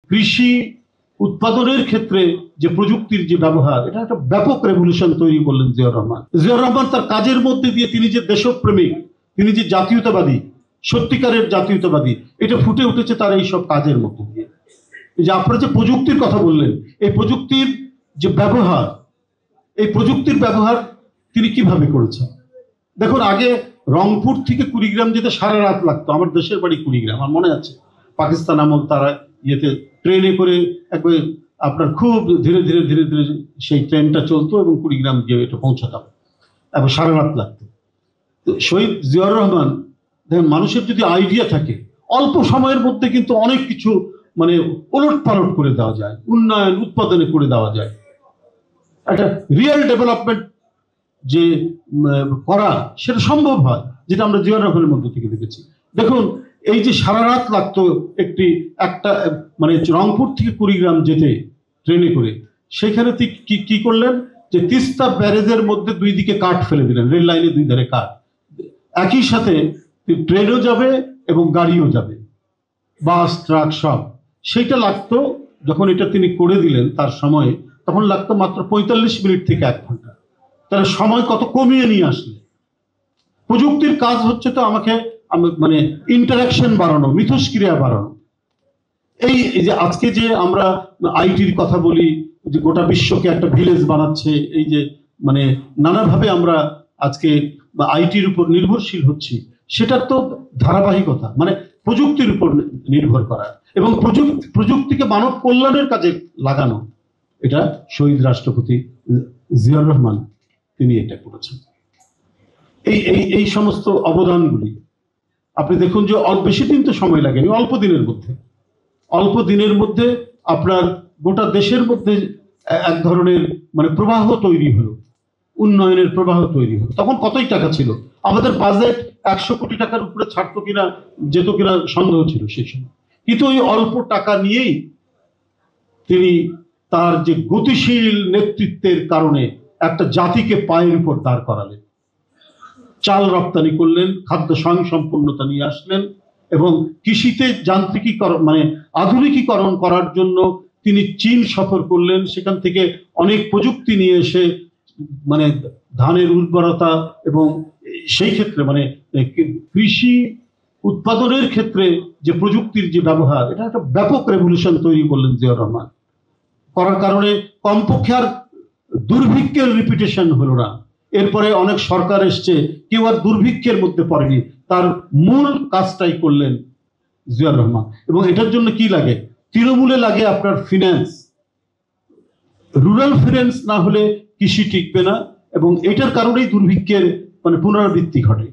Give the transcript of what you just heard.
কৃষি উৎপাদনের ক্ষেত্রে যে প্রযুক্তির যে ব্যবহার, এটা একটা ব্যাপক রেভলিউশন তৈরি করলেন জিয়াউর রহমান। জিয়াউর রহমান তার কাজের মধ্যে দিয়ে তিনি যে দেশপ্রেমিক, তিনি যে জাতীয়তাবাদী, সত্যিকারের জাতীয়তাবাদী, এটা ফুটে উঠেছে তার এইসব কাজের মধ্যে দিয়ে। যে আপনারা যে প্রযুক্তির কথা বললেন, এই প্রযুক্তির যে ব্যবহার, এই প্রযুক্তির ব্যবহার তিনি কিভাবে করেছেন। দেখুন, আগে রংপুর থেকে কুড়িগ্রাম যেতে সারা রাত লাগতো। আমার দেশের বাড়ি কুড়িগ্রাম, আমার মনে আছে পাকিস্তান আমল তারা ইয়েতে ট্রেনে করে একবার আপনার খুব ধীরে ধীরে ধীরে ধীরে সেই ট্রেনটা চলতো এবং কুড়িগ্রাম গিয়ে এটা পৌঁছাতাম, এবং সারা রাত লাগতো। তো শহীদ জিয়াউর রহমান, দেখেন, মানুষের যদি আইডিয়া থাকে অল্প সময়ের মধ্যে কিন্তু অনেক কিছু মানে ওলট পালট করে দেওয়া যায়, উন্নয়ন উৎপাদনে করে দেওয়া যায়। একটা রিয়েল ডেভেলপমেন্ট যে করা, সেটা সম্ভব হয়, যেটা আমরা জিয়াউর রহমানের মধ্যে থেকে দেখেছি। দেখুন, এই যে সারা রাত লাগতো একটা মানে রংপুর থেকে কুড়িগ্রাম যেতে ট্রেনে করে, সেখানে কি করলেন যে তিস্তা ব্যারেজের মধ্যে দুই দিকে কাঠ ফেলে দিলেন, রেল লাইনের দুই ধারে কাঠ, একই সাথে ট্রেনও যাবে এবং গাড়িও যাবে, বাস ট্রাক সব। সেইটা লাগতো, যখন এটা তিনি করে দিলেন তার সময়ে, তখন লাগতো মাত্র 45 মিনিট থেকে 1 ঘন্টা। তাহলে সময় কত কমিয়ে নিয়ে আসলে। প্রযুক্তির কাজ হচ্ছে তো আমাকে মানে ইন্টারাকশন বাড়ানো, মিথস্ক্রিয়া বাড়ানো। এই যে আজকে যে আমরা আইটির কথা বলি, যে গোটা বিশ্বকে একটা ভিলেজ বানাচ্ছে, এই যে মানে নানাভাবে আমরা আজকে আইটির উপর নির্ভরশীল হচ্ছি, সেটার তো ধারাবাহিকতা, মানে প্রযুক্তির উপর নির্ভর করা এবং প্রযুক্তিকে মানব কল্যাণের কাজে লাগানো। এটা শহীদ রাষ্ট্রপতি জিয়াউর রহমান তিনি এটা করেছেন। এই সমস্ত অবদানগুলি আপনি দেখুন যে বেশি দিন তো সময় লাগেনি, অল্প দিনের মধ্যে আপনার গোটা দেশের মধ্যে এক ধরনের মানে প্রবাহ তৈরি হলো, উন্নয়নের প্রবাহ তৈরি হলো। তখন কতই টাকা ছিল, আমাদের বাজেট 100 কোটি টাকার উপরে ছাড়তো কিনা, যেত কিনা সন্দেহ ছিল সেই সময়। কিন্তু ওই অল্প টাকা নিয়েই তিনি তার যে গতিশীল নেতৃত্বের কারণে একটা জাতিকে পায়ের উপর দাঁড় করালেন, চাল রপ্তানি করলেন, খাদ্য স্বয়ংসম্পূর্ণতা নিয়ে আসলেন, এবং কৃষিতে যান্ত্রিকীকরণ মানে আধুনিকীকরণ করার জন্য তিনি চীন সফর করলেন। সেখান থেকে অনেক প্রযুক্তি নিয়ে এসে মানে ধানের উর্বরতা এবং সেই ক্ষেত্রে মানে কৃষি উৎপাদনের ক্ষেত্রে যে প্রযুক্তির যে ব্যবহার, এটা একটা ব্যাপক রেভলিউশন তৈরি করলেন জিয়াউর রহমান। করার কারণে কমপক্ষে আর দুর্ভিক্ষের রিপিটেশন হলো না। এরপরে অনেক সরকার এসছে, কেউ আর দুর্ভিক্ষের মধ্যে পড়েনি। তার মূল কাজটাই করলেন জিয়াউর রহমান। এবং এটার জন্য কি লাগে, তৃণমূলে লাগে আপনার ফিন্যান্স, রুরাল ফিন্যান্স না হলে কৃষি টিকবে না, এবং এটার কারণেই দুর্ভিক্ষের মানে পুনরাবৃত্তি ঘটে।